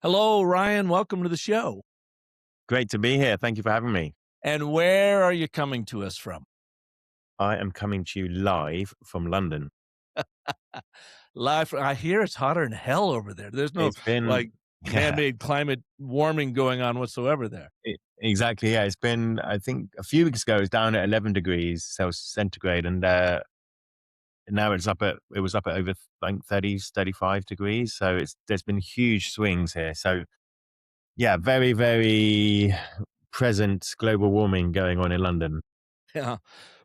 Hello, Ryan. Welcome to the show. Great to be here. Thank you for having me. And where are you coming to us from? I am coming to you live from London. I hear it's hotter than hell over there. There's no It's been, like yeah, man-made climate warming going on whatsoever there. exactly. Yeah, it's been, I think a few weeks ago, it was down at 11 degrees Celsius centigrade. And now it was up at over, I think, 30, 35 degrees. So there's been huge swings here. So yeah, very, very present global warming going on in London. Yeah.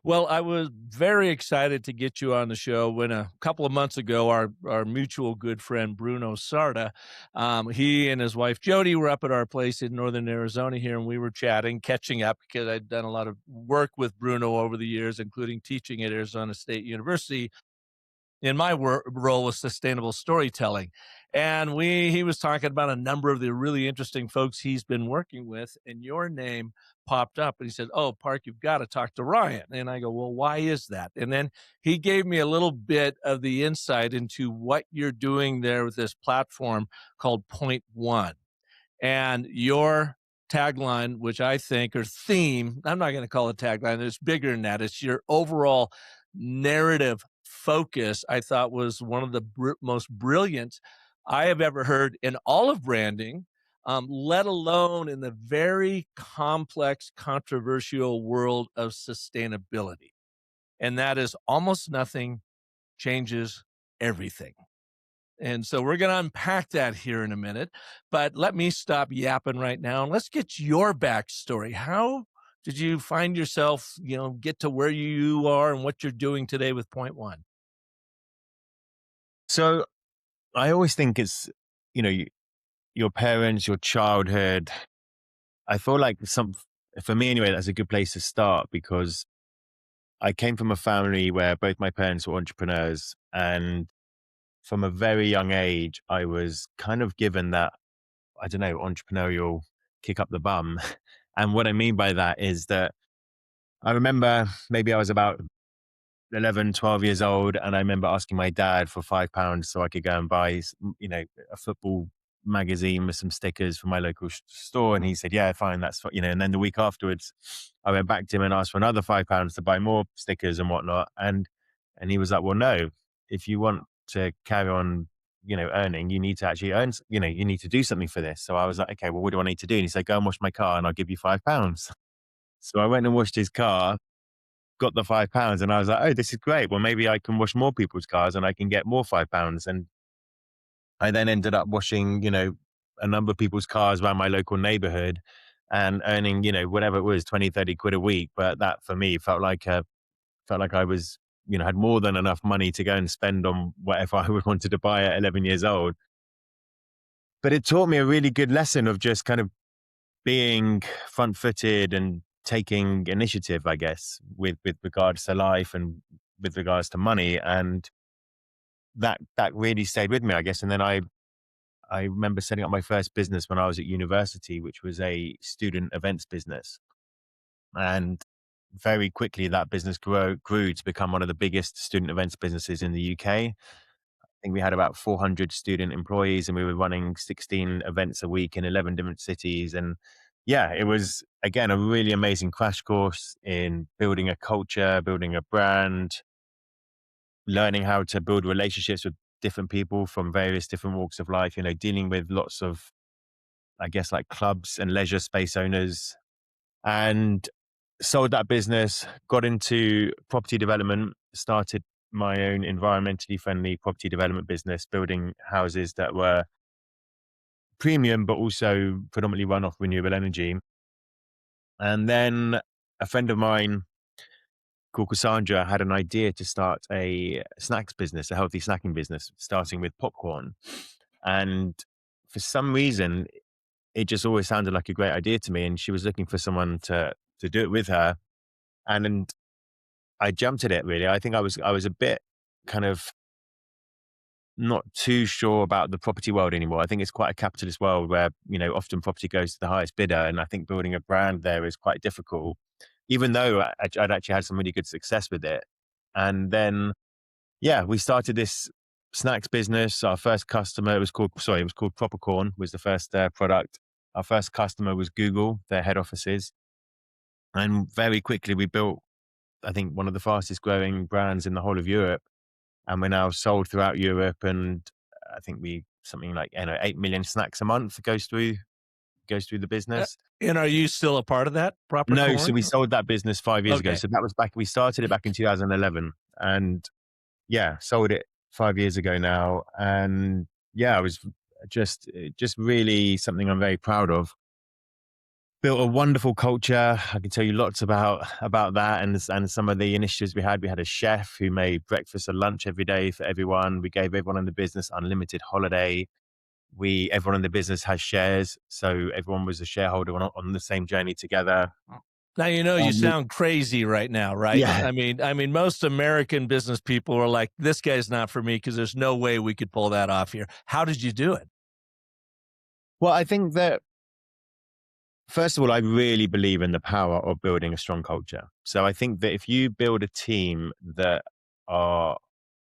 Well, I was very excited to get you on the show when a couple of months ago, our mutual good friend Bruno Sarda, he and his wife Jody were up at our place in northern Arizona here, and we were chatting, catching up because I'd done a lot of work with Bruno over the years, including teaching at Arizona State University in my role with sustainable storytelling. And he was talking about a number of the really interesting folks he's been working with, and your name popped up and he said, "Oh, Park, you've got to talk to Ryan." And I go, "Well, why is that?" And then he gave me a little bit of the insight into what you're doing there with this platform called Point One. And your tagline, which I think, or theme, I'm not going to call it tagline, it's bigger than that. It's your overall narrative focus, I thought was one of the most brilliant I have ever heard in all of branding, let alone in the very complex, controversial world of sustainability. And that is almost nothing changes everything. And so we're going to unpack that here in a minute, but let me stop yapping right now and let's get your backstory. How did you find yourself, get to where you are and what you're doing today with Point One? So I always think it's, you know, your parents, your childhood. I feel like for me anyway, that's a good place to start because I came from a family where both my parents were entrepreneurs. And from a very young age, I was kind of given that, I don't know, entrepreneurial kick up the bum. And what I mean by that is that I remember maybe I was about 11, 12 years old. And I remember asking my dad for £5 so I could go and buy, a football magazine with some stickers from my local store. And he said, yeah, fine. And then the week afterwards, I went back to him and asked for another £5 to buy more stickers and whatnot. And he was like, well, no, if you want to carry on, earning, you need to actually earn, you need to do something for this. So I was like, okay, well, what do I need to do? And he said, go and wash my car and I'll give you £5. So I went and washed his car, got the £5, and I was like, oh, this is great. Well, maybe I can wash more people's cars and I can get more £5. And I then ended up washing, a number of people's cars around my local neighborhood and earning, whatever it was, 20, 30 quid a week. But that for me felt like I was, had more than enough money to go and spend on whatever I would wanted to buy at 11 years old. But it taught me a really good lesson of just kind of being front footed and taking initiative, I guess, with regards to life and with regards to money. And that really stayed with me, I guess. And then I remember setting up my first business when I was at university, which was a student events business. And very quickly that business grew to become one of the biggest student events businesses in the UK. I think we had about 400 student employees and we were running 16 events a week in 11 different cities. And yeah, it was, again, a really amazing crash course in building a culture, building a brand, learning how to build relationships with different people from various different walks of life, dealing with lots of, I guess, like clubs and leisure space owners. And sold that business, got into property development, started my own environmentally friendly property development business, building houses that were premium, but also predominantly run off renewable energy. And then a friend of mine called Cassandra had an idea to start a snacks business, a healthy snacking business, starting with popcorn. And for some reason, it just always sounded like a great idea to me. And she was looking for someone to do it with her. And I jumped at it really. I think I was a bit kind of not too sure about the property world anymore. I think it's quite a capitalist world where, often property goes to the highest bidder. And I think building a brand there is quite difficult, even though I'd actually had some really good success with it. And then, yeah, we started this snacks business. Our first customer, it was called ProperCorn, was the first product. Our first customer was Google, their head offices. And very quickly we built, I think, one of the fastest growing brands in the whole of Europe. And we're now sold throughout Europe. And I think something like, 8 million snacks a month goes through the Uh, business. and are you still a part of that, Proper No, so Corn? we sold that business 5 years ago. Okay. So that was back, we started it back in 2011, and yeah, sold it 5 years ago now. And yeah, I was just really something I'm very proud of. Built a wonderful culture. I can tell you lots about that, and some of the initiatives we had. We had a chef who made breakfast and lunch every day for everyone. We gave everyone in the business unlimited holiday. Everyone in the business has shares, so everyone was a shareholder on the same journey together. Now, you Um, sound crazy right now, right? yeah. I mean, most American business people are like, "This guy's not for me," because there's no way we could pull that off here. How did you do it? Well, I think that first of all, I really believe in the power of building a strong culture. So I think that if you build a team that are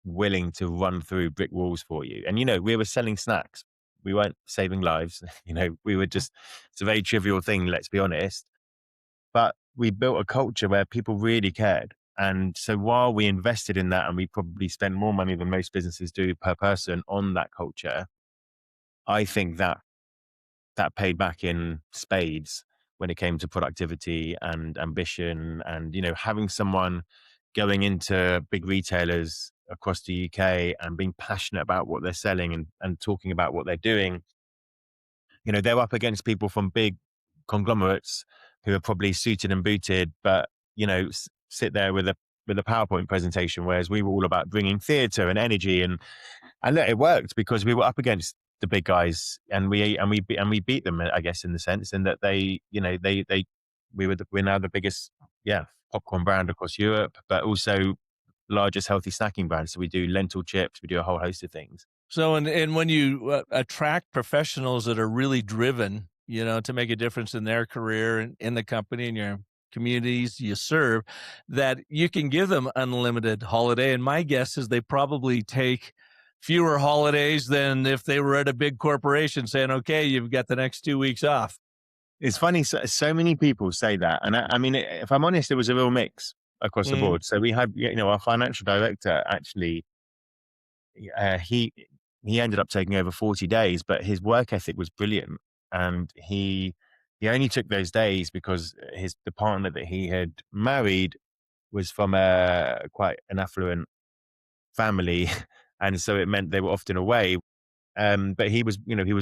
willing to run through brick walls for you, and we were selling snacks, we weren't saving lives. We were just, it's a very trivial thing, let's be honest. But we built a culture where people really cared. And so while we invested in that, and we probably spent more money than most businesses do per person on that culture, I think that paid back in spades when it came to productivity and ambition. And having someone going into big retailers across the UK and being passionate about what they're selling, and talking about what they're doing. They're up against people from big conglomerates who are probably suited and booted, but sit there with a PowerPoint presentation, whereas we were all about bringing theatre and energy. And look, it worked because we were up against the big guys, and we beat them, I guess, in the sense in that we're now the biggest, yeah, popcorn brand across Europe, but also largest healthy snacking brand. So we do lentil chips, we do a whole host of things. So, and when you attract professionals that are really driven, to make a difference in their career and in the company and your communities you serve, that you can give them unlimited holiday. And my guess is they probably take fewer holidays than if they were at a big corporation saying, "Okay, you've got the next 2 weeks off." It's funny, so many people say that, and I mean, if I'm honest, it was a real mix across the Mm. board. So we had, our financial director actually, he ended up taking over 40 days, but his work ethic was brilliant, and he only took those days because the partner that he had married was from a quite an affluent family, and so it meant they were often away. But he was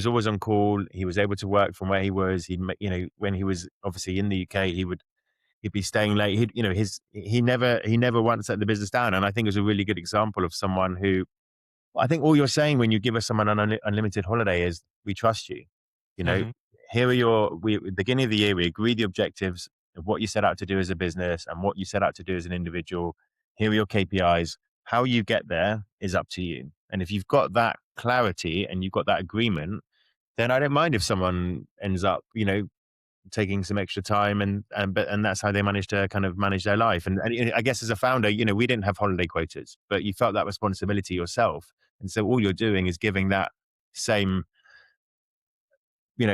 always on call. He was able to work from where he was. When he was obviously in the UK, he'd be staying late. He never once let the business down. And I think it was a really good example of someone who, I think all you're saying when you give us someone an unlimited holiday is, we trust you. You know, Mhm. Here are at the beginning of the year, we agree the objectives of what you set out to do as a business and what you set out to do as an individual. Here are your KPIs. How you get there is up to you. And if you've got that clarity and you've got that agreement, then I don't mind if someone ends up, taking some extra time, and that's how they manage to kind of manage their life. And I guess as a founder, we didn't have holiday quotas, but you felt that responsibility yourself. And so all you're doing is giving that same,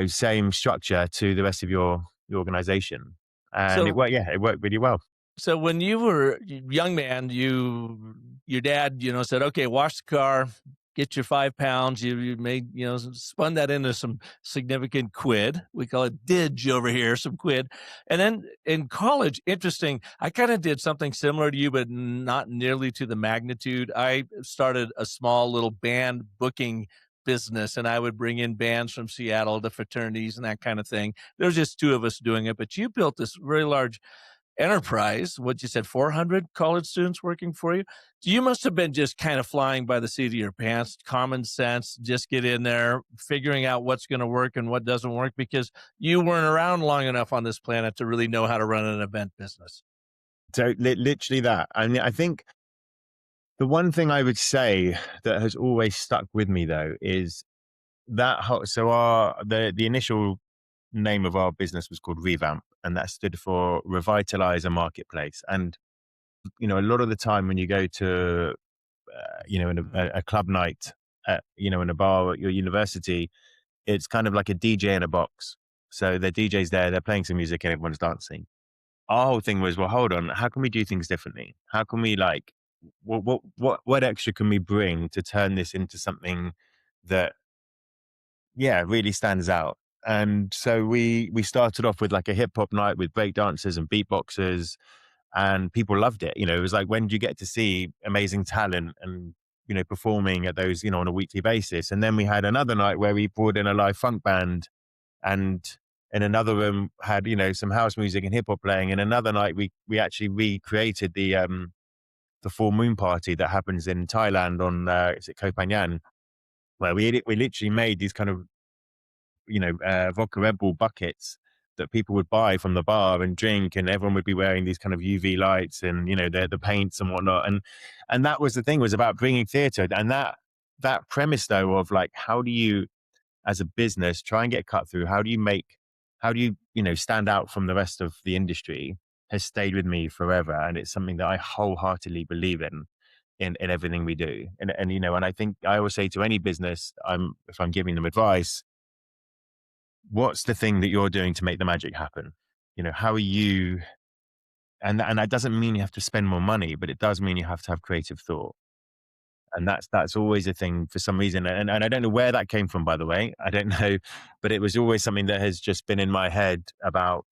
same structure to the rest of your organization. And it So, worked. Yeah, it worked really well. So when you were a young man, your dad, said, "Okay, wash the car, get your 5 pounds." You made, spun that into some significant quid. We call it didge over here, some quid. And then in college, interesting, I kind of did something similar to you, but not nearly to the magnitude. I started a small little band booking business, and I would bring in bands from Seattle, the fraternities and that kind of thing. There was just two of us doing it, but you built this very large enterprise. What you said, 400 college students working for you. You must have been just kind of flying by the seat of your pants, common sense, just get in there, figuring out what's going to work and what doesn't work, because you weren't around long enough on this planet to really know how to run an event business. So literally that. I mean, I think the one thing I would say that has always stuck with me though is so the initial name of our business was called Revamp, and that stood for Revitalize a Marketplace. And a lot of the time when you go to in a club night, in a bar at your university, it's kind of like a DJ in a box. So the DJ's there, they're playing some music and everyone's dancing. Our whole thing was, well, hold on, how can we do things differently? How can we like, what extra can we bring to turn this into something that, yeah, really stands out? And so we started off with like a hip hop night with break dancers and beatboxers, and people loved it. It was like, when do you get to see amazing talent and performing at those on a weekly basis? And then we had another night where we brought in a live funk band, and in another room had some house music and hip hop playing. And another night we actually recreated the full moon party that happens in Thailand on is it Koh Phangan, where we literally made these kind of vodka Red Bull buckets that people would buy from the bar and drink, and everyone would be wearing these kind of UV lights and the paints and whatnot. And that was the thing, was about bringing theater. And that premise though of like, how do you as a business try and get cut through, how do you stand out from the rest of the industry, has stayed with me forever. And it's something that I wholeheartedly believe in everything we do. And I think I always say to any business, if I'm giving them advice, what's the thing that you're doing to make the magic happen? How are you? And that doesn't mean you have to spend more money, but it does mean you have to have creative thought. And that's always a thing for some reason. And I don't know where that came from, by the way. I don't know, but it was always something that has just been in my head about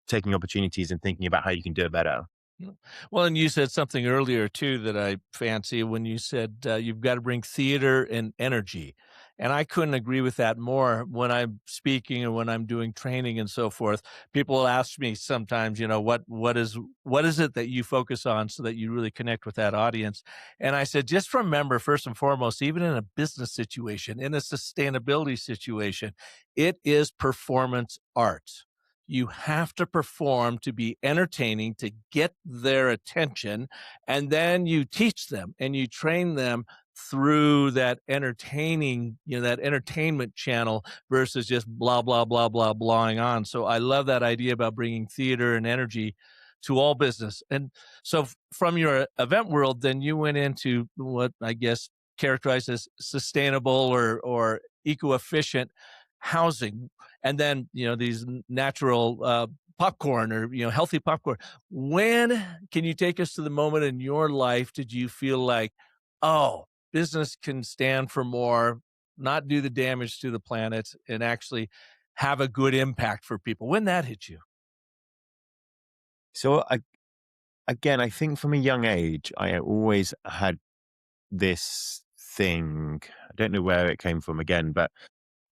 taking opportunities and thinking about how you can do it better. Mm. Well, and you said something earlier too that I fancy when you said you've got to bring theater and energy. And I couldn't agree with that more. When I'm speaking and when I'm doing training and so forth, people will ask me sometimes, what is it that you focus on so that you really connect with that audience? And I said, just remember, first and foremost, even in a business situation, in a sustainability situation, it is performance art. You have to perform to be entertaining, to get their attention, and then you teach them and you train them through that that entertainment channel versus just blah, blah, blah, blah, blahing on. So I love that idea about bringing theater and energy to all business. And so from your event world, then you went into what I guess characterized as sustainable or eco-efficient housing. And then, these natural popcorn or, healthy popcorn. When can you take us to the moment in your life did you feel like, oh, business can stand for more, not do the damage to the planet, and actually have a good impact for people? When that hit you? So again, I think from a young age, I always had this thing. I don't know where it came from again, but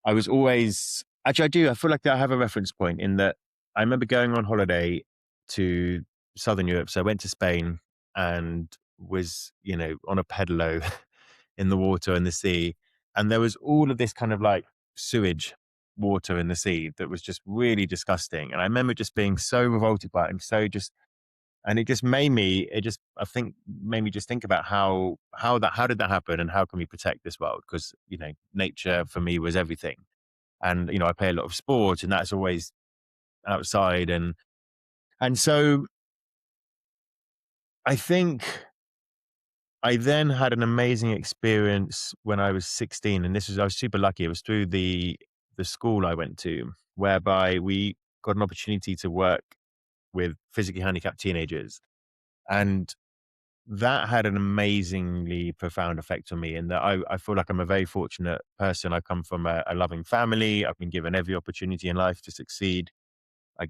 I was always, actually, I do. I feel like I have a reference point in that I remember going on holiday to Southern Europe. So I went to Spain and was, on a pedalo in the water in the sea. And there was all of this kind of like sewage water in the sea that was just really disgusting. And I remember just being so revolted by it and and it just made me, I think, made me just think about how did that happen and how can we protect this world? Because, nature for me was everything. And, I play a lot of sport and that's always outside. And so I think I then had an amazing experience when I was 16. And I was super lucky. It was through the school I went to, whereby we got an opportunity to work with physically handicapped teenagers. And that had an amazingly profound effect on me, in that I feel like I'm a very fortunate person. I come from a loving family. I've been given every opportunity in life to succeed. I,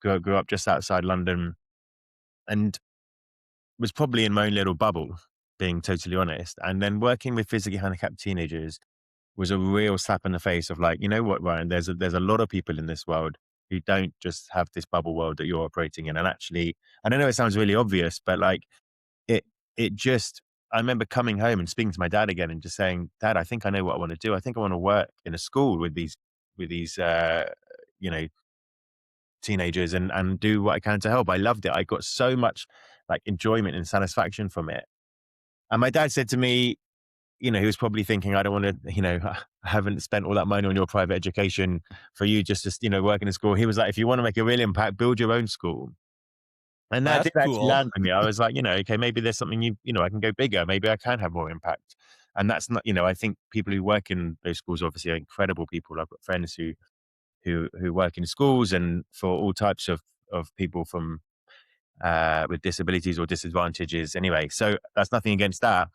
grew up just outside London and was probably in my own little bubble, being totally honest. And then working with physically handicapped teenagers was a real slap in the face of like, you know what, Ryan, there's a lot of people in this world who don't just have this bubble world that you're operating in. And actually, I don't know, it sounds really obvious, but like it, it just, I remember coming home and speaking to my dad again and just saying, Dad, I think I know what I want to do. I think I want to work in a school with these, you know, teenagers and do what I can to help. I loved it. I got so much like enjoyment and satisfaction from it. And my dad said to me, he was probably thinking, I don't want to, I haven't spent all that money on your private education for you just to, work in a school. He was like, if you want to make a real impact, build your own school. And that did That's actually cool. land on me. I was like, okay, maybe there's something I can go bigger. Maybe I can have more impact. And that's not, I think people who work in those schools obviously are incredible people. I've got friends who work in schools and for all types of people from with disabilities or disadvantages. Anyway, so that's nothing against that.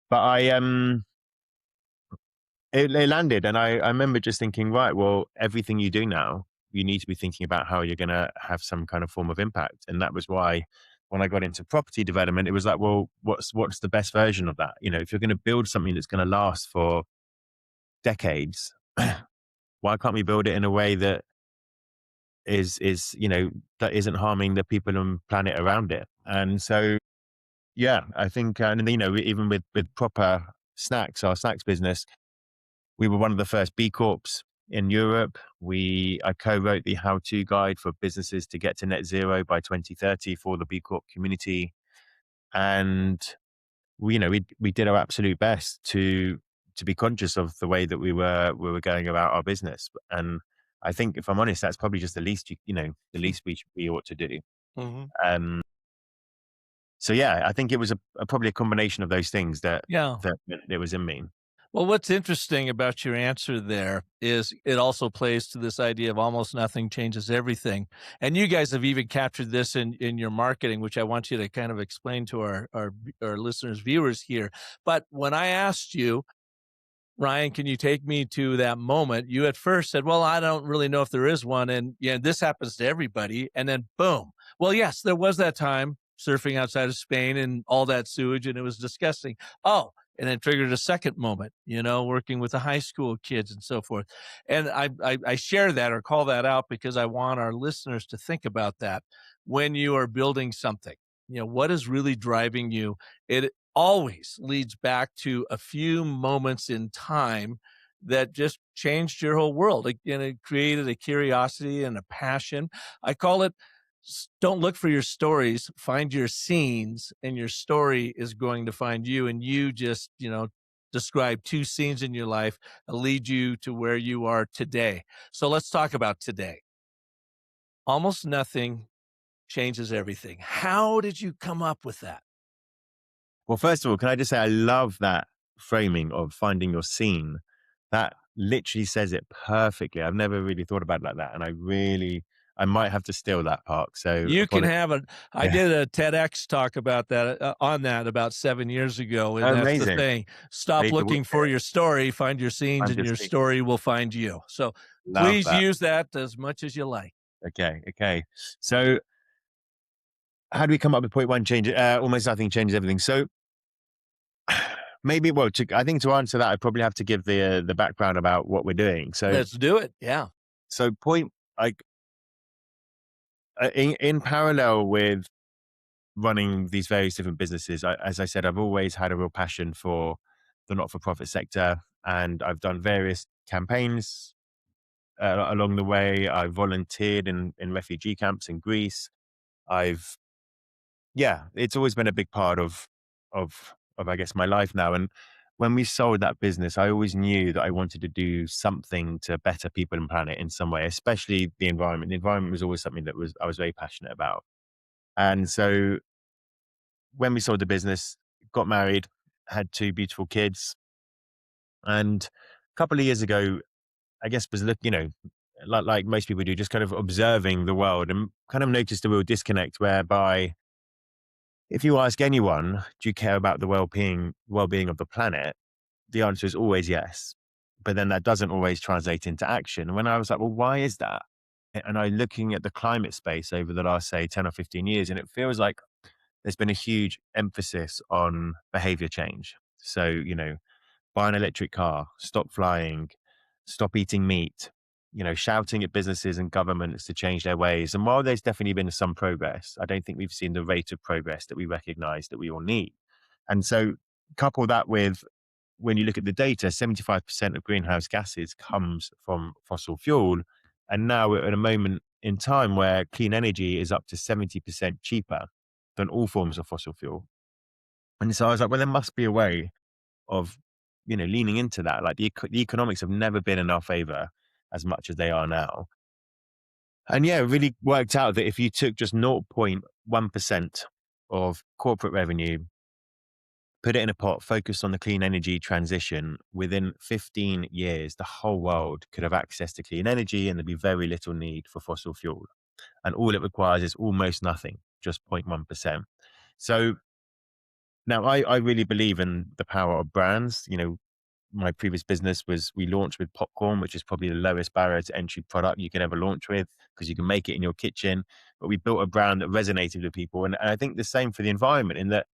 But it landed, and I remember just thinking, right, well, everything you do now, you need to be thinking about how you're going to have some kind of form of impact, and that was why when I got into property development, it was like, well, what's the best version of that? If you're going to build something that's going to last for decades, why can't we build it in a way that is that isn't harming the people and planet around it? And so, yeah, I think, and even with proper snacks, our snacks business, we were one of the first B Corps in Europe. I co-wrote the how-to guide for businesses to get to net zero by 2030 for the B Corp community. And we did our absolute best to be conscious of the way that we were going about our business. And I think, if I'm honest, that's probably just the least the least we ought to do. Mhm. Um, so yeah, I think it was probably a combination of those things Yeah. that it was in me. Well, what's interesting about your answer there is it also plays to this idea of almost nothing changes everything. And you guys have even captured this in your marketing, which I want you to kind of explain to our listeners, viewers here. But when I asked you, Ryan, can you take me to that moment? You at first said, well, I don't really know if there is one. And yeah, this happens to everybody. And then boom. Well, yes, there was that time surfing outside of Spain and all that sewage, and it was disgusting. Oh, and it triggered a second moment, working with the high school kids and so forth. And I share that or call that out because I want our listeners to think about that when you are building something. What is really driving you? It always leads back to a few moments in time that just changed your whole world. It created a curiosity and a passion. I call it, don't look for your stories, find your scenes, and your story is going to find you. And you just, describe two scenes in your life that lead you to where you are today. So let's talk about today. Almost nothing changes everything. How did you come up with that? Well, first of all, can I just say I love that framing of finding your scene. That literally says it perfectly. I've never really thought about it like that, and I might have to steal that part. So You can apologies. have I Yeah, did a TEDx talk about that, on that about 7 years ago, and that's the amazing. thing. I Stop need to looking for your story, find your scenes, I'm and just your seeing. story will find you. So, Love please that. use that as much as you like. Okay, okay. So how do we come up with point one? Change almost nothing changes everything. So maybe, well, I think to answer that, I probably have to give the background about what we're doing. So Let's do it. Yeah. point like in parallel with running these various different businesses, as I said, I've always had a real passion for the not-for-profit sector, and I've done various campaigns along the way. I volunteered in refugee camps in Greece. I've Yeah, it's always been a big part of I guess my life now. And when we sold that business, I always knew that I wanted to do something to better people and planet in some way, especially the environment. The environment was always something that I was very passionate about. And so when we sold the business, got married, had two beautiful kids, and a couple of years ago, I guess was like most people do, just kind of observing the world and kind of noticed a real disconnect whereby if you ask anyone, do you care about the well-being of the planet? The answer is always yes. But then that doesn't always translate into action. And when I was like, well, why is that? And I looking at the climate space over the last, say, 10 or 15 years, and it feels like there's been a huge emphasis on behavior change. So, buy an electric car, stop flying, stop eating meat, shouting at businesses and governments to change their ways. And while there's definitely been some progress, I don't think we've seen the rate of progress that we recognize that we all need. And so couple that with when you look at the data, 75% of greenhouse gases comes from fossil fuel. And now we're at a moment in time where clean energy is up to 70% cheaper than all forms of fossil fuel. And so I was like, well, there must be a way of, leaning into that. Like the economics have never been in our favor as much as they are now. And yeah, it really worked out that if you took just 0.1% of corporate revenue, put it in a pot, focused on the clean energy transition, within 15 years, the whole world could have access to clean energy and there'd be very little need for fossil fuel. And all it requires is almost nothing, just 0.1%. So now I really believe in the power of brands. My previous business was, we launched with popcorn, which is probably the lowest barrier to entry product you can ever launch with because you can make it in your kitchen. But we built a brand that resonated with people. And I think the same for the environment, in that,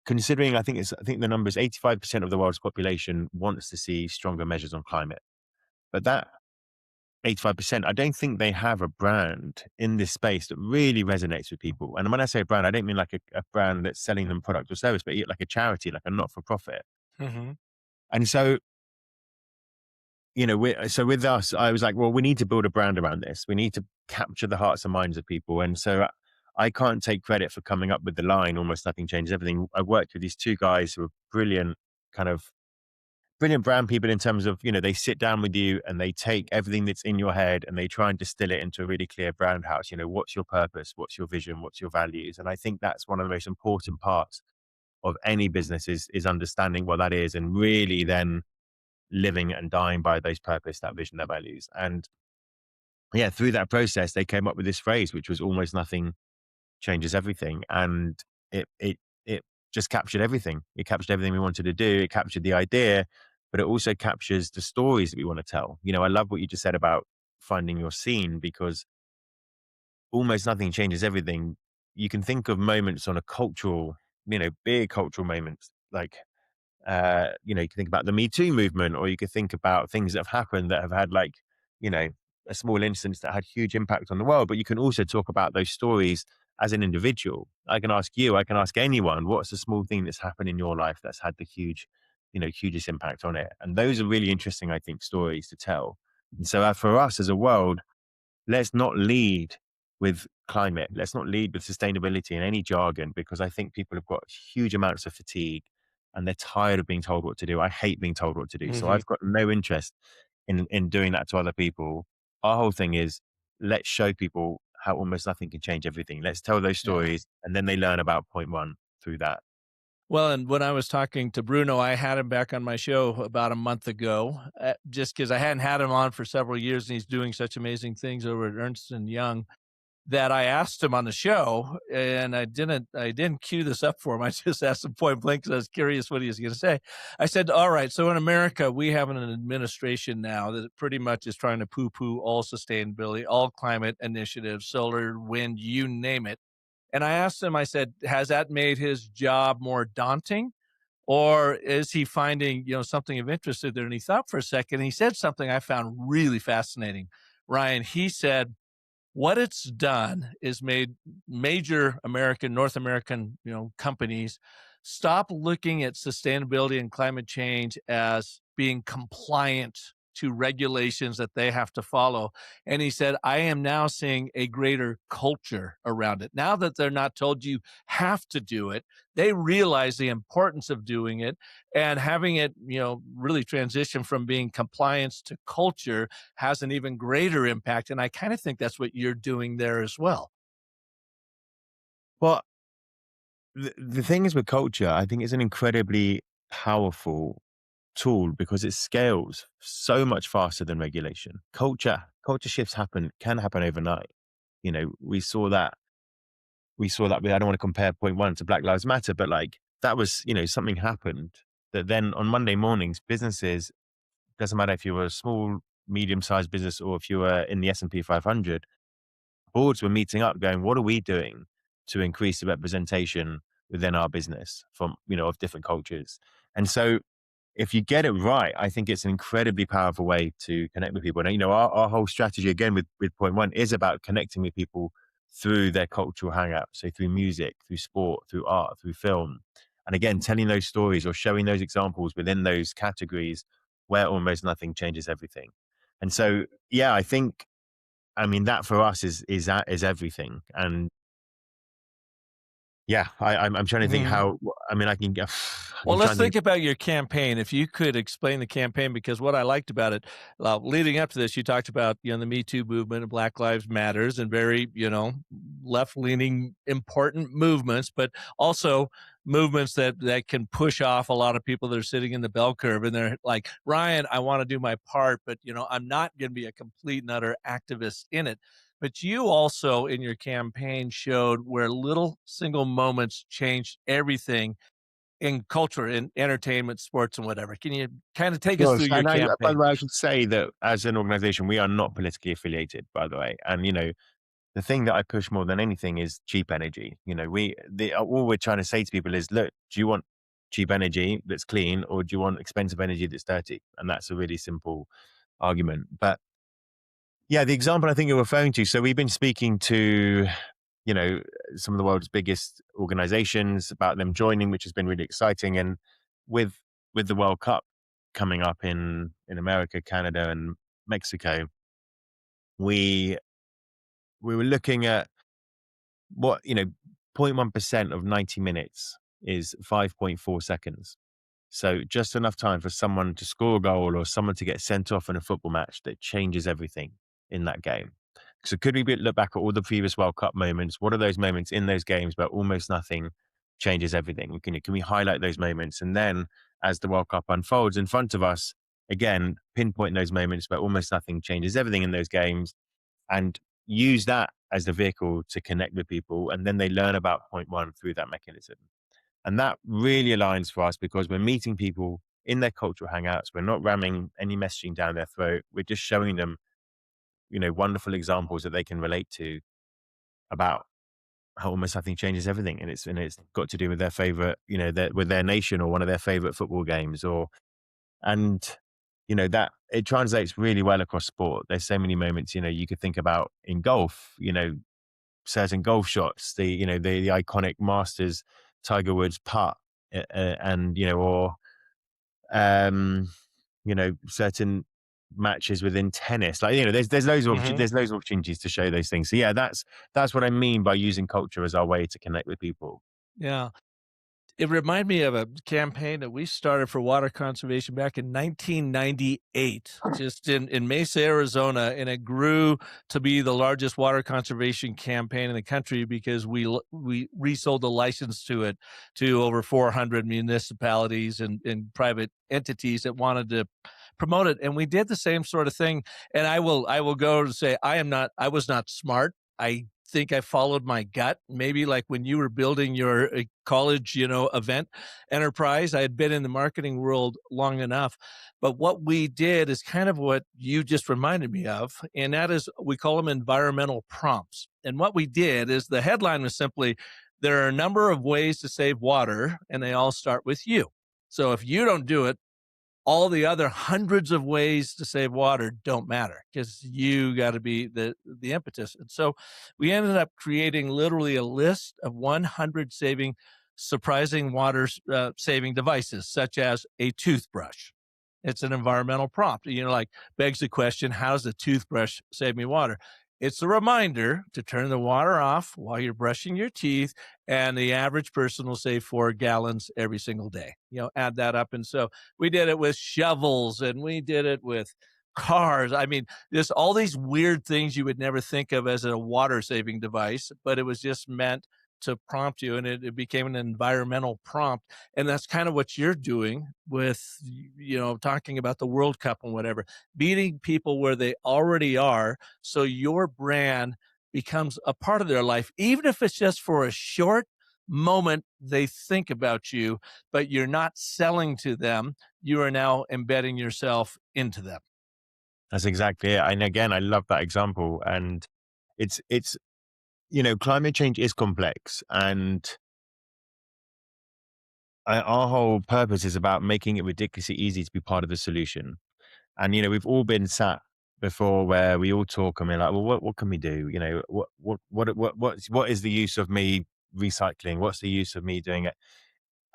considering, I think the number is 85% of the world's population wants to see stronger measures on climate. But that 85%, I don't think they have a brand in this space that really resonates with people. And when I say a brand, I don't mean like a brand that's selling them product or service, but like a charity, like a not for profit. Hmm. And so, so with us, I was like, well, we need to build a brand around this. We need to capture the hearts and minds of people. And so I can't take credit for coming up with the line, almost nothing changes everything. I worked with these two guys who are brilliant, kind of brilliant brand people, in terms of, they sit down with you and they take everything that's in your head and they try and distill it into a really clear brand house. What's your purpose? What's your vision? What's your values? And I think that's one of the most important parts of any business, is understanding what that is and really then living and dying by those purpose, that vision, that values. And yeah, through that process, they came up with this phrase, which was almost nothing changes everything. And it just captured everything. It captured everything we wanted to do. It captured the idea, but it also captures the stories that we want to tell. I love what you just said about finding your scene, because almost nothing changes everything. You can think of moments on a cultural, big cultural moments, like, you can think about the Me Too movement, or you could think about things that have happened that have had, like, you know, a small instance that had huge impact on the world. But you can also talk about those stories as an individual. I can ask you, I can ask anyone, what's the small thing that's happened in your life that's had the hugest impact on it? And those are really interesting, I think, stories to tell. And so for us as a world, let's not lead with climate. Let's not lead with sustainability in any jargon, because I think people have got huge amounts of fatigue and they're tired of being told what to do. I hate being told what to do. So Hmm. I've got no interest in doing that to other people. Our whole thing is, let's show people how almost nothing can change everything. Let's tell those Yeah. stories, and then they learn about point one through that. Well, and when I was talking to Bruno, I had him back on my show about a month ago, just because I hadn't had him on for several years, and he's doing such amazing things over at Ernst and Young, that I asked him on the show, and I didn't cue this up for him. I just asked him point blank because I was curious what he was going to say. I said, "All right, so in America, we have an administration now that pretty much is trying to poo-poo all sustainability, all climate initiatives, solar, wind, you name it." And I asked him, I said, "Has that made his job more daunting? Or is he finding, something of interest in there?" And he thought for a second. And he said something I found really fascinating. Ryan, he said, what it's done is made major North American, companies stop looking at sustainability and climate change as being compliant to regulations that they have to follow. And he said, I am now seeing a greater culture around it. Now that they're not told you have to do it, they realize the importance of doing it, and having it, really transition from being compliance to culture has an even greater impact. And I kind of think that's what you're doing there as well. Well, the thing is with culture, I think it's an incredibly powerful tool because it scales so much faster than regulation. Culture shifts can happen overnight. We saw that. I don't want to compare point one to Black Lives Matter, but like that was, something happened that then on Monday mornings, businesses, doesn't matter if you were a small, medium-sized business or if you were in the S&P 500, boards were meeting up going, what are we doing to increase the representation within our business from, of different cultures? And so if you get it right, I think it's an incredibly powerful way to connect with people. And, our whole strategy, again, with point one, is about connecting with people through their cultural hangout. So through music, through sport, through art, through film. And again, telling those stories or showing those examples within those categories where almost nothing changes everything. And so, yeah, that for us is everything. And yeah, I'm trying to think Mhm. I mean, I can get, Well, I'm let's trying to, think about your campaign. If you could explain the campaign, because what I liked about it, leading up to this, you talked about the Me Too movement and Black Lives Matters and very left leaning important movements, but also movements that can push off a lot of people that are sitting in the bell curve and they're like, Ryan, I want to do my part, but I'm not going to be a complete and utter activist in it. But you also in your campaign showed where little single moments changed everything in culture, in entertainment, sports, and whatever. Can you kind of take us sure. through your And by campaign? the way, I should say that as an organization, we are not politically affiliated, by the way. And, the thing that I push more than anything is cheap energy. All we're trying to say to people is, look, do you want cheap energy that's clean, or do you want expensive energy that's dirty? And that's a really simple argument. But yeah, the example I think you're referring to. So we've been speaking to, you know, some of the world's biggest organizations about them joining, which has been really exciting. And with with the World Cup coming up in America, Canada, and Mexico, we we were looking at what 0.1% of 90 minutes is 5.4 seconds. So just enough time for someone to score a goal or someone to get sent off in a football match that changes everything in that game. So could we look back at all the previous World Cup moments? What are those moments in those games where almost nothing changes everything? Can we highlight those moments? And then as the World Cup unfolds in front of us, again, pinpoint those moments where almost nothing changes everything in those games and use that as the vehicle to connect with people. And then they learn about point one through that mechanism. And that really aligns for us because we're meeting people in their cultural hangouts. We're not ramming any messaging down their throat. We're just showing them, wonderful examples that they can relate to about how almost nothing changes everything. And it's got to do with their favorite, with their nation or one of their favorite football games and that it translates really well across sport. There's so many moments, you could think about in golf, certain golf shots, the iconic Masters Tiger Woods putt, and or um, certain matches within tennis. Like Hmm. there's loads of opportunities to show those things. So yeah, that's what I mean by using culture as our way to connect with people. Yeah. It reminded me of a campaign that we started for water conservation back in 1998, just in Mesa, Arizona, and it grew to be the largest water conservation campaign in the country because we resold the license to it to over 400 municipalities and private entities that wanted to promote it, and we did the same sort of thing. And I will go to say I was not smart. I think I followed my gut. Maybe like when you were building your college, event enterprise, I had been in the marketing world long enough. But what we did is kind of what you just reminded me of. And that is, we call them environmental prompts. And what we did is the headline was simply, there are a number of ways to save water, and they all start with you. So if you don't do it, all the other hundreds of ways to save water don't matter because you got to be the impetus. And so we ended up creating literally a list of 100 surprising water saving devices, such as a toothbrush. It's an environmental prompt. Like begs the question, how does a toothbrush save me water? It's a reminder to turn the water off while you're brushing your teeth, and the average person will save 4 gallons every single day. Add that up. And so we did it with shovels and we did it with cars. I mean, just all these weird things you would never think of as a water saving device, but it was just meant to prompt you, and it became an environmental prompt. And that's kind of what you're doing with talking about the World Cup and whatever, meeting people where they already are, so your brand becomes a part of their life, even if it's just for a short moment they think about you, but you're not selling to them. You are now embedding yourself into them. That's exactly it. And again, I love that example. And it's climate change is complex, and our whole purpose is about making it ridiculously easy to be part of the solution. And we've all been sat before where we all talk and we're like, well, what can we do? What is the use of me recycling? What's the use of me doing it?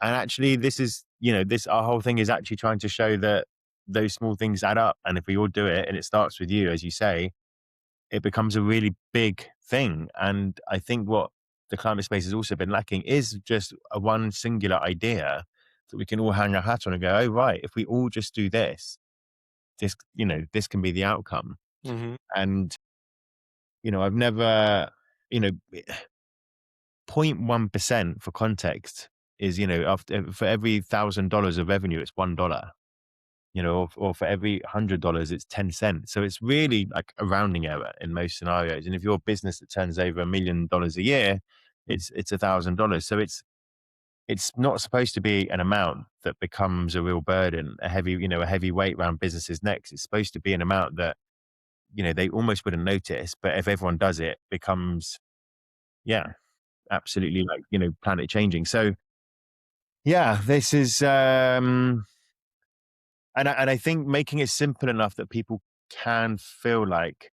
And actually, this is this our whole thing is actually trying to show that those small things add up, and if we all do it, and it starts with you, as you say, it becomes a really big thing. And I think what the climate space has also been lacking is just a one singular idea that we can all hang our hat on and go, oh, right, if we all just do this, this can be the outcome. Mhm. And, I've never, you know, 0.1% for context is, after for every $1,000 of revenue, it's $1, or for every $100, it's 10 cents. So it's really like a rounding error in most scenarios. And if you're a business that turns over $1 million a year, it's $1,000. So it's not supposed to be an amount that becomes a real burden, a heavy weight around businesses' necks. It's supposed to be an amount that, they almost wouldn't notice, but if everyone does it, becomes, yeah, absolutely like, planet changing. So yeah, this is, and I think making it simple enough that people can feel like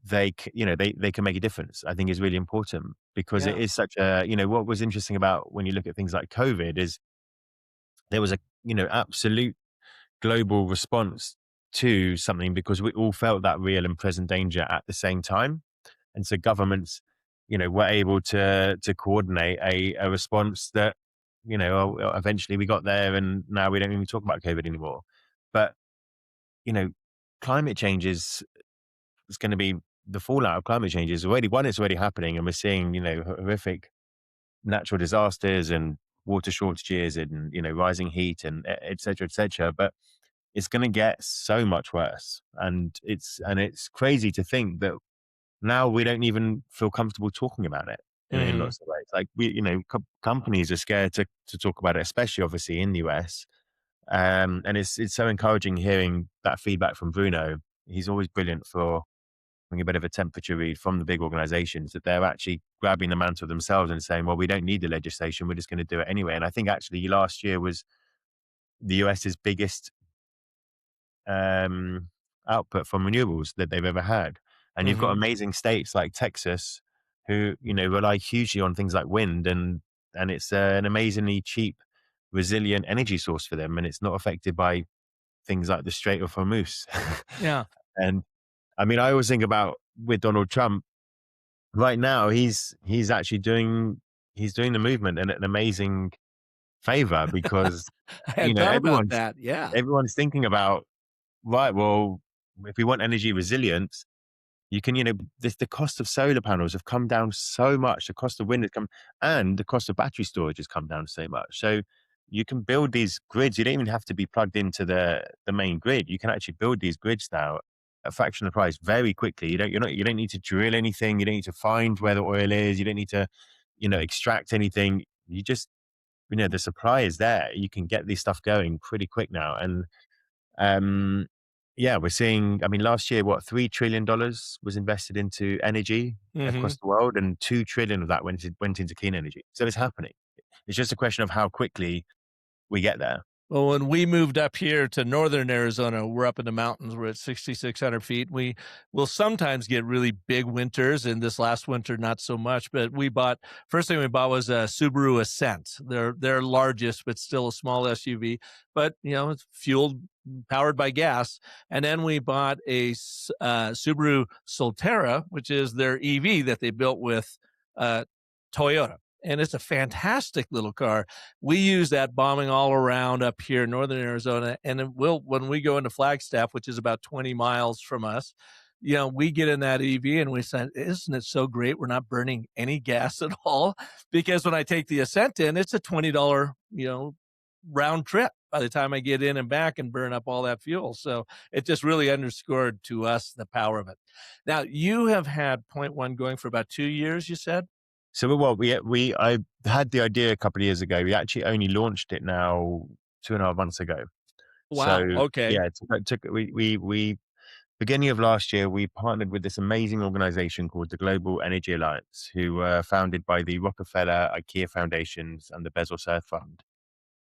they can make a difference, I think is really important, because it Yeah. is such a, what was interesting about when you look at things like COVID is there was a, absolute global response to something because we all felt that real and present danger at the same time. And so governments, were able to coordinate a response that, eventually we got there and now we don't even talk about COVID anymore. But, you know, climate change is going to be the fallout of climate change is already one, it's already happening. And we're seeing, horrific natural disasters and water shortages and, rising heat and et cetera, et cetera. But it's going to get so much worse. And it's crazy to think that now we don't even feel comfortable talking about it in Mhm. lots of ways. Like companies are scared to talk about it, especially obviously in the US. And it's so encouraging hearing that feedback from Bruno. He's always brilliant for having a bit of a temperature read from the big organizations that they're actually grabbing the mantle themselves and saying, well, we don't need the legislation. We're just going to do it anyway. And I think actually last year was the US's biggest um, output from renewables that they've ever had. And you've got Mhm. amazing states like Texas who, rely hugely on things like wind and it's an amazingly cheap, resilient energy source for them. And it's not affected by things like the Strait of Hormuz. Yeah. And I mean, I always think about with Donald Trump right now, he's actually he's doing the movement in an amazing favor because, I hadn't thought about that. Yeah. everyone's thinking about, right, well, if we want energy resilience, you can, the cost of solar panels have come down so much. The cost of wind has come, and the cost of battery storage has come down so much. So you can build these grids. You don't even have to be plugged into the main grid. You can actually build these grids now at a fraction of the price very quickly. You don't need to drill anything. You don't need to find where the oil is. You don't need to, extract anything. You just, the supply is there. You can get this stuff going pretty quick now. And um, yeah, we're seeing, I mean, last year, what, $3 trillion was invested into energy Mhm. across the world, and 2 trillion of that went into clean energy. So it's happening. It's just a question of how quickly we get there. Well, when we moved up here to northern Arizona, we're up in the mountains. We're at 6,600 feet. We will sometimes get really big winters, and this last winter, not so much. But first thing we bought was a Subaru Ascent. They're largest, but still a small SUV. But it's powered by gas. And then we bought a Subaru Solterra, which is their EV that they built with uh, Toyota. And it's a fantastic little car. We use that bombing all around up here in northern Arizona. And when we go into Flagstaff, which is about 20 miles from us, we get in that EV and we say, isn't it so great? We're not burning any gas at all. Because when I take the Ascent in, it's a $20, round trip by the time I get in and back and burn up all that fuel. So it just really underscored to us the power of it. Now, you have had Point One going for about 2 years, you said? So I had the idea a couple of years ago. We actually only launched it now 2.5 months ago. So Wow. Okay. yeah, we beginning of last year, we partnered with this amazing organization called the Global Energy Alliance, who were founded by the Rockefeller, IKEA Foundations, and the Bezos Earth Fund.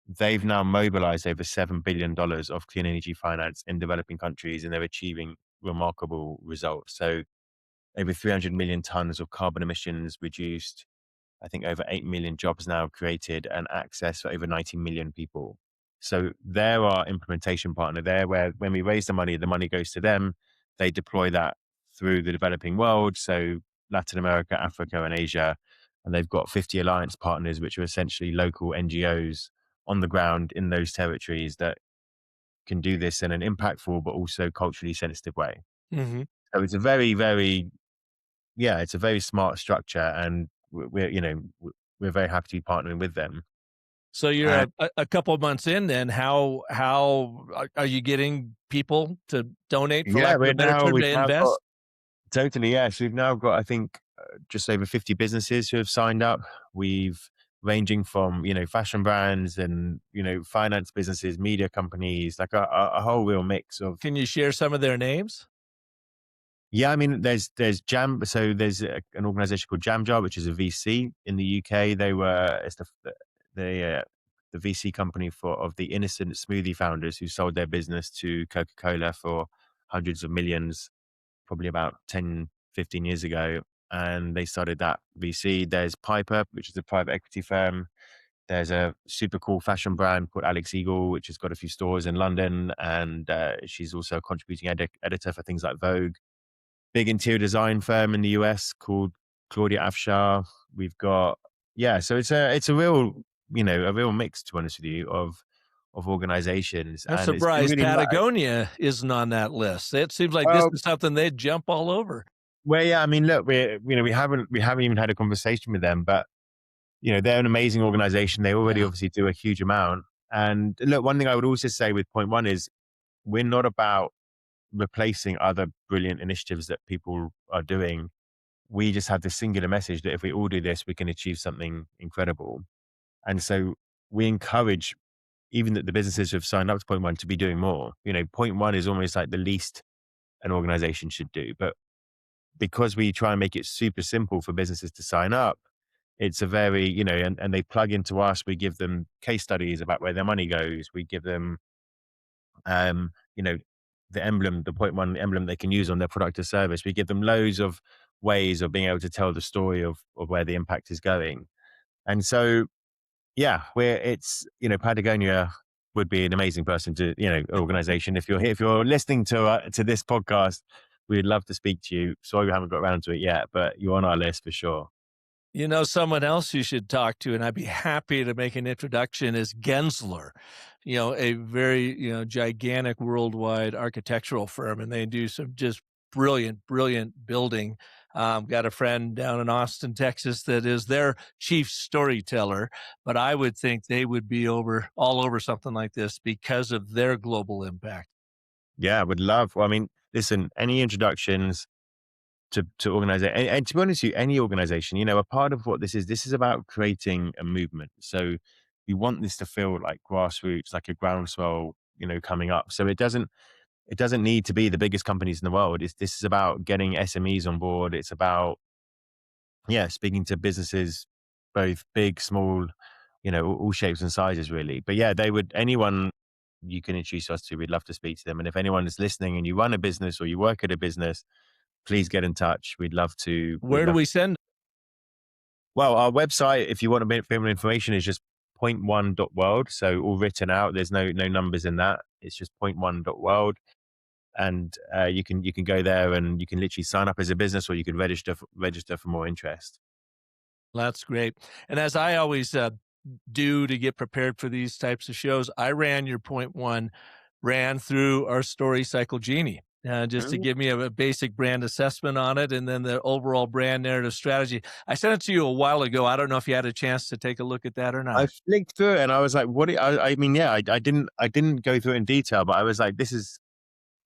They've now mobilized over $7 billion of clean energy finance in developing countries, and they're achieving remarkable results. So over 300 million tons of carbon emissions reduced, I think over 8 million jobs now created, and access for over 90 million people. So they're our implementation partner there, where when we raise the money goes to them. They deploy that through the developing world. So Latin America, Africa, and Asia. and they've got 50 alliance partners, which are essentially local NGOs on the ground in those territories that can do this in an impactful but also culturally sensitive way. Mhm. So it's a very, very, yeah, it's a very smart structure, and we're, we're very happy to be partnering with them. So you're And a couple of months in then, how are you getting people to donate, for yeah, lack of a better term, we've to now got invest? totally, yes, we've now got, I think, just over 50 businesses who have signed up. We've ranging from, fashion brands and, finance businesses, media companies, like a whole real mix of. Can you share some of their names? Yeah, I mean, there's Jam. So there's an organization called Jamjar, which is a VC in the UK. It's the the VC company of the innocent smoothie founders who sold their business to Coca-Cola for hundreds of millions, probably about 10, 15 years ago. And they started that VC. There's Piper, which is a private equity firm. There's a super cool fashion brand called Alex Eagle, which has got a few stores in London, and she's also a contributing editor for things like Vogue. Big interior design firm in the US called Claudia Afshar. We've got, yeah, so it's a real, a real mix, to be honest with you, of organizations, I'm and it's been surprised really nice. Patagonia isn't on that list. It seems like this Oh, is something they'd jump all over. well, yeah, I mean, look, we haven't even had a conversation with them, but they're an amazing organization. They already Yeah. obviously do a huge amount. And look, one thing I would also say with point one is we're not about replacing other brilliant initiatives that people are doing. We just have this singular message that if we all do this, we can achieve something incredible. And so we encourage even that the businesses who have signed up to point one to be doing more. Point one is almost like the least an organization should do. But because we try and make it super simple for businesses to sign up, it's a very, and they plug into us. We give them case studies about where their money goes. We give them, um, you know, the emblem, the point one emblem they can use on their product or service. We give them loads of ways of being able to tell the story of where the impact is going. And so, yeah, Patagonia would be an amazing person to, organization. If you're listening to this podcast, we'd love to speak to you. Sorry we haven't got around to it yet, but you're on our list for sure. You know, someone else you should talk to, and I'd be happy to make an introduction, is Gensler. A very, gigantic worldwide architectural firm, and they do some just brilliant, brilliant building. Got a friend down in Austin, Texas, that is their chief storyteller, but I would think they would be all over something like this because of their global impact. Yeah, I would love. Well, I mean, listen, any introductions to organize it. And to be honest with you, any organization, a part of what this is about creating a movement. So we want this to feel like grassroots, like a groundswell, coming up. So it doesn't need to be the biggest companies in the world. This is about getting SMEs on board. It's about, yeah, speaking to businesses, both big, small, all shapes and sizes really. But yeah, anyone you can introduce us to, we'd love to speak to them. And if anyone is listening and you run a business or you work at a business, please get in touch. We'd Where do love we to. send? Well, our website, if you want a bit of information, is just point1.world. So all written out. There's no numbers in that. It's just point1.world. And you can go there and you can literally sign up as a business, or you can register for more interest. That's great. And as I always do to get prepared for these types of shows, I ran your point one, ran through our story cycle genie. Just to Mm. give me a basic brand assessment on it, and then the overall brand narrative strategy. I sent it to you a while ago. I don't know if you had a chance to take a look at that or I not. flicked through it and I was like, what? I mean, yeah, I didn't go through it in detail, but I was like, this is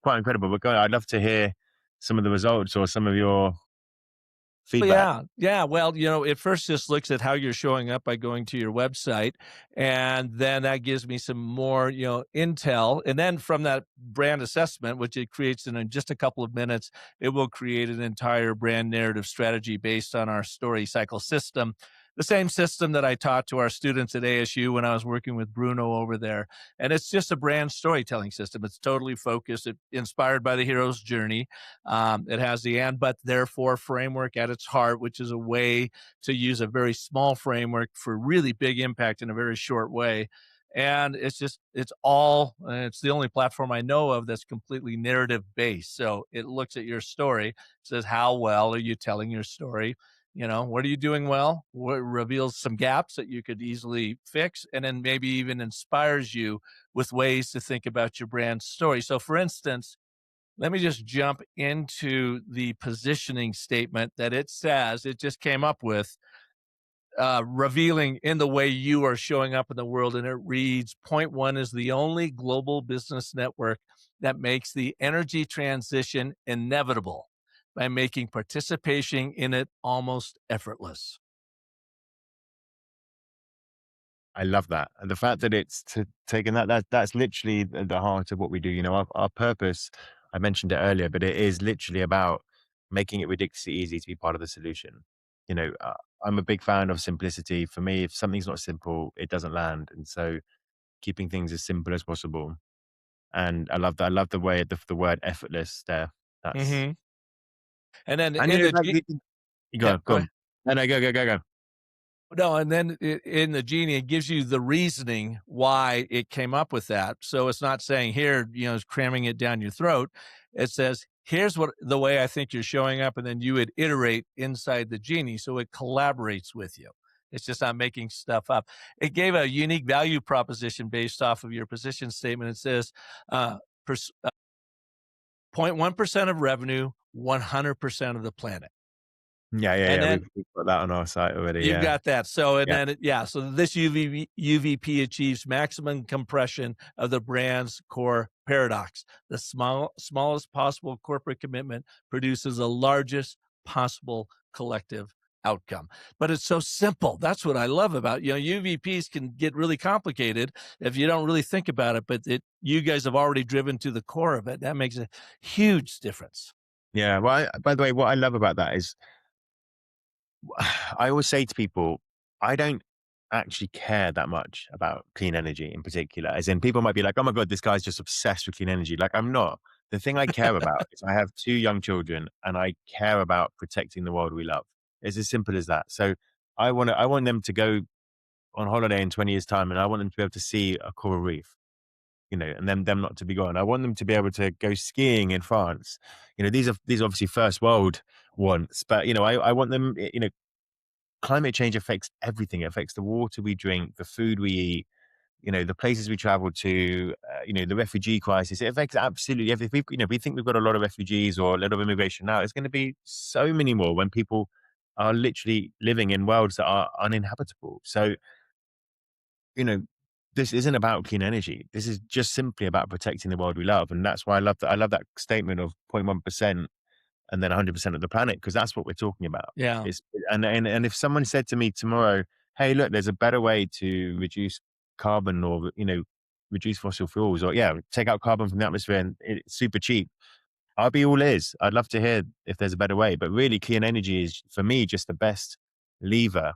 quite incredible. But I'd love to hear some of the results or some of your Oh, feedback. yeah. Yeah. Well, it first just looks at how you're showing up by going to your website. And then that gives me some more, intel. And then from that brand assessment, which it creates in just a couple of minutes, it will create an entire brand narrative strategy based on our story cycle system. The same system that I taught to our students at ASU when I was working with Bruno over there. And it's just a brand storytelling system. It's totally focused, inspired by the hero's journey. It has the and but therefore framework at its heart, which is a way to use a very small framework for really big impact in a very short way. And it's the only platform I know of that's completely narrative based. So it looks at your story, says, how well are you telling your story? What are you doing well? What reveals some gaps that you could easily fix, and then maybe even inspires you with ways to think about your brand story. So, for instance, let me just jump into the positioning statement that it just came up with, revealing in the way you are showing up in the world. And it reads, Point One is the only global business network that makes the energy transition inevitable by making participation in it almost effortless. I love that. And the fact that it's taken that's literally the heart of what we do. Our purpose, I mentioned it earlier, but it is literally about making it ridiculously easy to be part of the solution. You know, uh, I'm a big fan of simplicity. For me, if something's not simple, it doesn't land. And so keeping things as simple as possible. And I love that. I love the way the word effortless there. That's, Hmm. And then and in the like, you yeah, go, go go ahead. on. No, no, go, go, go, go. No, and then in the genie, it gives you the reasoning why it came up with that. So it's not saying here, it's cramming it down your throat. It says, here's what the way I think you're showing up, and then you would iterate inside the genie, so it collaborates with you. It's just not making stuff up. It gave a unique value proposition based off of your position statement. It says, uh, 0.1% of revenue, 100% of the planet. Yeah, yeah, And yeah. then We've got that on our site already. you've Yeah. got that. So, and Yeah. then, yeah, so this UVP achieves maximum compression of the brand's core paradox. The smallest possible corporate commitment produces the largest possible collective outcome. But it's so simple. That's what I love about, UVPs can get really complicated if you don't really think about it, but you guys have already driven to the core of it. That makes a huge difference. Yeah. Well, by the way, what I love about that is I always say to people, I don't actually care that much about clean energy in particular. As in, people might be like, oh my God, this guy's just obsessed with clean energy. Like, I'm not. The thing I care about is I have two young children and I care about protecting the world we love. It's as simple as that. So I want them to go on holiday in 20 years' time and I want them to be able to see a coral reef. And them not to be gone. I want them to be able to go skiing in France. These are obviously first world wants, but I want them. Climate change affects everything. It affects the water we drink, the food we eat, the places we travel to, the refugee crisis. It affects absolutely everything. We think we've got a lot of refugees or a lot of immigration now. It's going to be so many more when people are literally living in worlds that are uninhabitable. So, you know, this isn't about clean energy. This is just simply about protecting the world we love. And that's why I love that. I love that statement of 0.1% and then 100% of the planet, because that's what we're talking about. Yeah. It's, and if someone said to me tomorrow, hey, look, there's a better way to reduce carbon or, reduce fossil fuels or, yeah, take out carbon from the atmosphere and it's super cheap. I'll be all ears. I'd love to hear if there's a better way. But really, clean energy is, for me, just the best lever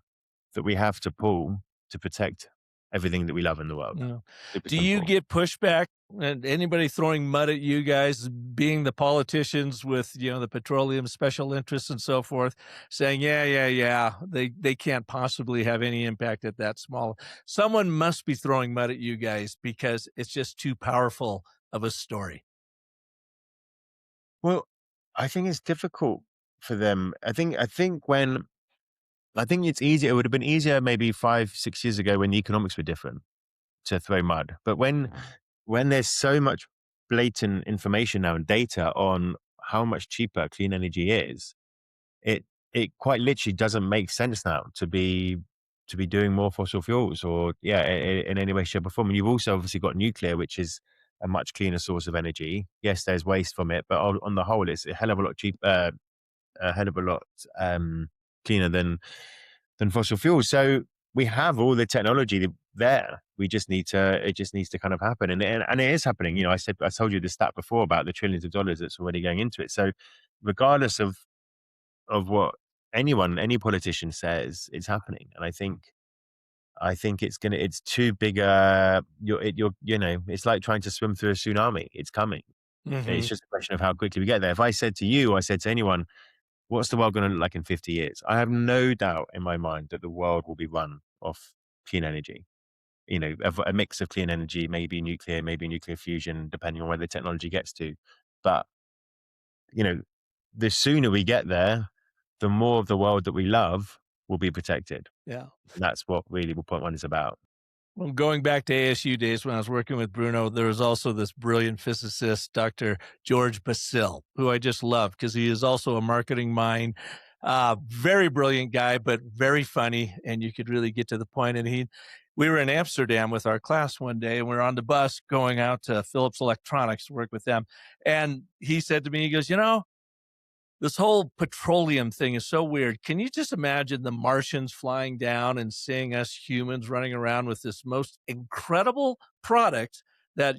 that we have to pull to protect everything that we love in the world. Yeah. Super Do you simple. get pushback and anybody throwing mud at you guys, being the politicians with, the petroleum special interests and so forth, saying, yeah, yeah, yeah, they can't possibly have any impact at that small. Someone must be throwing mud at you guys because it's just too powerful of a story. Well, I think it's difficult for them. I think it's easier. It would have been easier maybe 5, 6 years ago when the economics were different to throw mud. But when there's so much blatant information now and data on how much cheaper clean energy is, it it quite literally doesn't make sense now to be doing more fossil fuels or in any way, shape, or form. And you've also obviously got nuclear, which is a much cleaner source of energy. Yes, there's waste from it, but on the whole, it's a hell of a lot cheaper, a hell of a lot cleaner than fossil fuels. So we have all the technology there. It just needs to kind of happen, and it is happening. I told you the stat before about the trillions of dollars that's already going into it. So regardless of what any politician says, it's happening, and I think it's too big. It's like trying to swim through a tsunami. It's coming. It's Hmm. just a question of how quickly we get there. If I said to you, I said to anyone, what's the world going to look like in 50 years? I have no doubt in my mind that the world will be run off clean energy. A mix of clean energy, maybe nuclear fusion, depending on where the technology gets to. But, you know, the sooner we get there, the more of the world that we love will be protected. Yeah. And that's what really what point one is about. Well, going back to ASU days when I was working with Bruno, there was also this brilliant physicist, Dr. George Basil, who I just love because he is also a marketing mind. Very brilliant guy, but very funny, and you could really get to the point. And we were in Amsterdam with our class one day, and we were on the bus going out to Philips Electronics to work with them. And he said to me, he goes, this whole petroleum thing is so weird. Can you just imagine the Martians flying down and seeing us humans running around with this most incredible product that,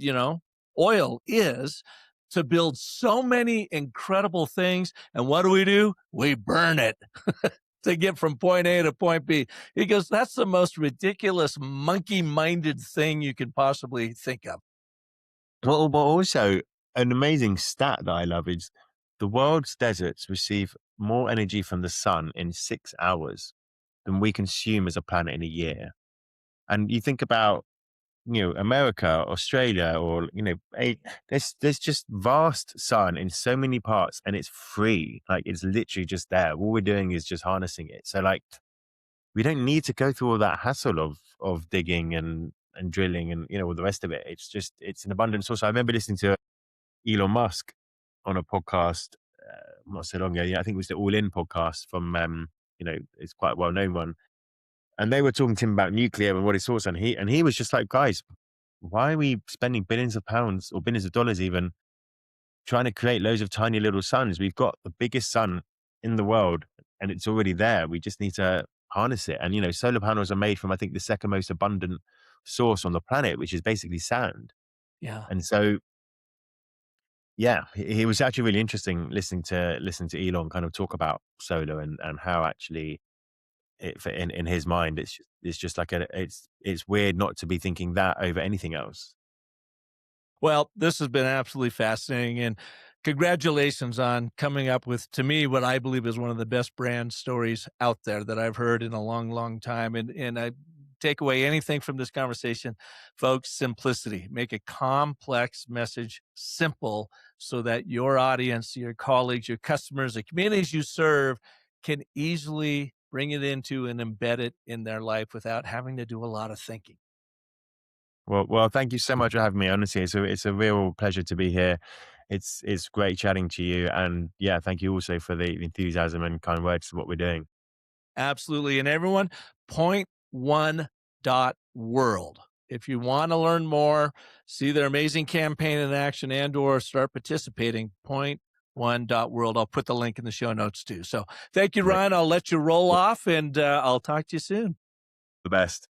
oil is, to build so many incredible things? And what do? We burn it to get from point A to point B. He goes, that's the most ridiculous, monkey minded thing you could possibly think of. Well, but also an amazing stat that I love is the world's deserts receive more energy from the sun in 6 hours than we consume as a planet in a year. And you think about, America, Australia, or, there's just vast sun in so many parts and it's free. Like it's literally just there. All we're doing is just harnessing it. So like, we don't need to go through all that hassle of digging and drilling and, all the rest of it. It's an abundant source. I remember listening to Elon Musk on a podcast not so long ago. Yeah, I think it was the All In podcast from, it's quite a well known one. And they were talking to him about nuclear and what his thoughts on. He was just like, guys, why are we spending billions of pounds or billions of dollars even trying to create loads of tiny little suns? We've got the biggest sun in the world and it's already there. We just need to harness it. And, solar panels are made from, I think, the second most abundant source on the planet, which is basically sand. Yeah. And so, yeah, it was actually really interesting listening to Elon kind of talk about solar and how actually in his mind, it's just like it's weird not to be thinking that over anything else. Well, this has been absolutely fascinating, and congratulations on coming up with, to me, what I believe is one of the best brand stories out there that I've heard in a long, long time. And I take away anything from this conversation, folks: simplicity. Make a complex message simple so that your audience, your colleagues, your customers, the communities you serve can easily bring it into and embed it in their life without having to do a lot of thinking. Well, thank you so much for having me. Honestly, it's a real pleasure to be here. It's great chatting to you, and yeah, thank you also for the enthusiasm and kind words to what we're doing. Absolutely. And everyone, point1.world. If you want to learn more, see their amazing campaign in action and/or start participating, point1.world. I'll put the link in the show notes too. So thank you, Great. Ryan. I'll let you roll off and I'll talk to you soon. The best.